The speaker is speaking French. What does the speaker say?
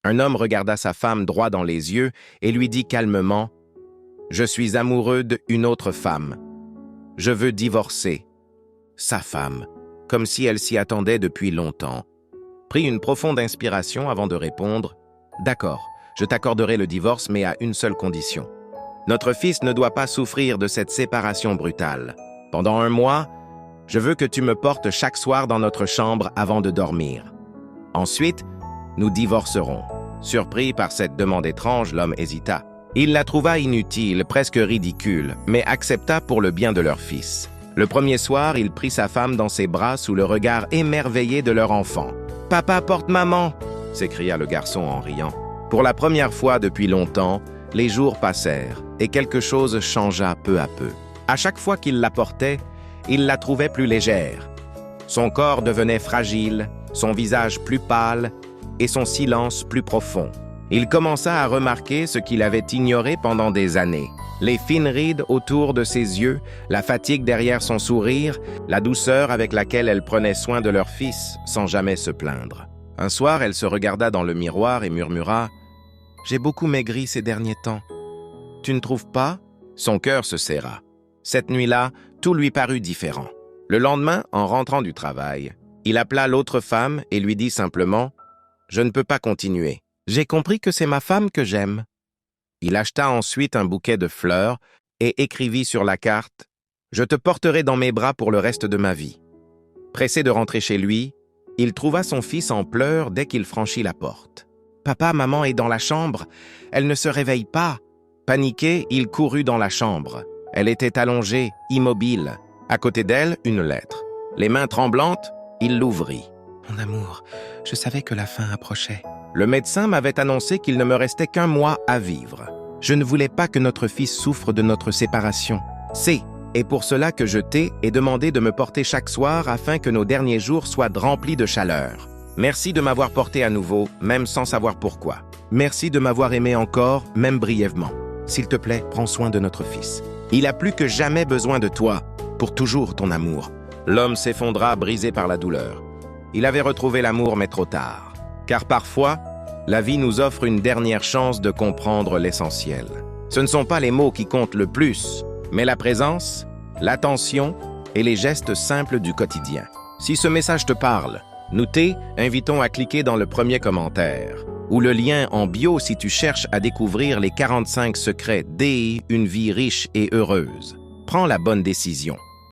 Un homme regarda sa femme droit dans les yeux et lui dit calmement « Je suis amoureux d'une autre femme. Je veux divorcer. » Sa femme, comme si elle s'y attendait depuis longtemps, prit une profonde inspiration avant de répondre « D'accord, je t'accorderai le divorce, mais à une seule condition. Notre fils ne doit pas souffrir de cette séparation brutale. Pendant 1 mois, je veux que tu me portes chaque soir dans notre chambre avant de dormir. Ensuite, nous divorcerons. » Surpris par cette demande étrange, l'homme hésita. Il la trouva inutile, presque ridicule, mais accepta pour le bien de leur fils. Le premier soir, il prit sa femme dans ses bras sous le regard émerveillé de leur enfant. « Papa porte maman !» s'écria le garçon en riant. Pour la première fois depuis longtemps, les jours passèrent et quelque chose changea peu à peu. À chaque fois qu'il la portait, il la trouvait plus légère. Son corps devenait fragile, son visage plus pâle et son silence plus profond. Il commença à remarquer ce qu'il avait ignoré pendant des années. Les fines rides autour de ses yeux, la fatigue derrière son sourire, la douceur avec laquelle elle prenait soin de leur fils sans jamais se plaindre. Un soir, elle se regarda dans le miroir et murmura « J'ai beaucoup maigri ces derniers temps. Tu ne trouves pas ?» Son cœur se serra. Cette nuit-là, tout lui parut différent. Le lendemain, en rentrant du travail, il appela l'autre femme et lui dit simplement « Je ne peux pas continuer. J'ai compris que c'est ma femme que j'aime. » Il acheta ensuite un bouquet de fleurs et écrivit sur la carte « Je te porterai dans mes bras pour le reste de ma vie. » Pressé de rentrer chez lui, il trouva son fils en pleurs dès qu'il franchit la porte. « Papa, maman est dans la chambre. Elle ne se réveille pas. » Paniqué, il courut dans la chambre. Elle était allongée, immobile. À côté d'elle, une lettre. Les mains tremblantes, il l'ouvrit. « Mon amour, je savais que la fin approchait. Le médecin m'avait annoncé qu'il ne me restait qu'1 mois à vivre. Je ne voulais pas que notre fils souffre de notre séparation. Et pour cela que je t'ai demandé de me porter chaque soir afin que nos derniers jours soient remplis de chaleur. Merci de m'avoir porté à nouveau, même sans savoir pourquoi. Merci de m'avoir aimé encore, même brièvement. S'il te plaît, prends soin de notre fils. Il a plus que jamais besoin de toi, pour toujours ton amour. » L'homme s'effondra, brisé par la douleur. Il avait retrouvé l'amour, mais trop tard. Car parfois, la vie nous offre une dernière chance de comprendre l'essentiel. Ce ne sont pas les mots qui comptent le plus, mais la présence, l'attention et les gestes simples du quotidien. Si ce message te parle, nous t'invitons à cliquer dans le premier commentaire ou le lien en bio si tu cherches à découvrir les 45 secrets d'une vie riche et heureuse. Prends la bonne décision.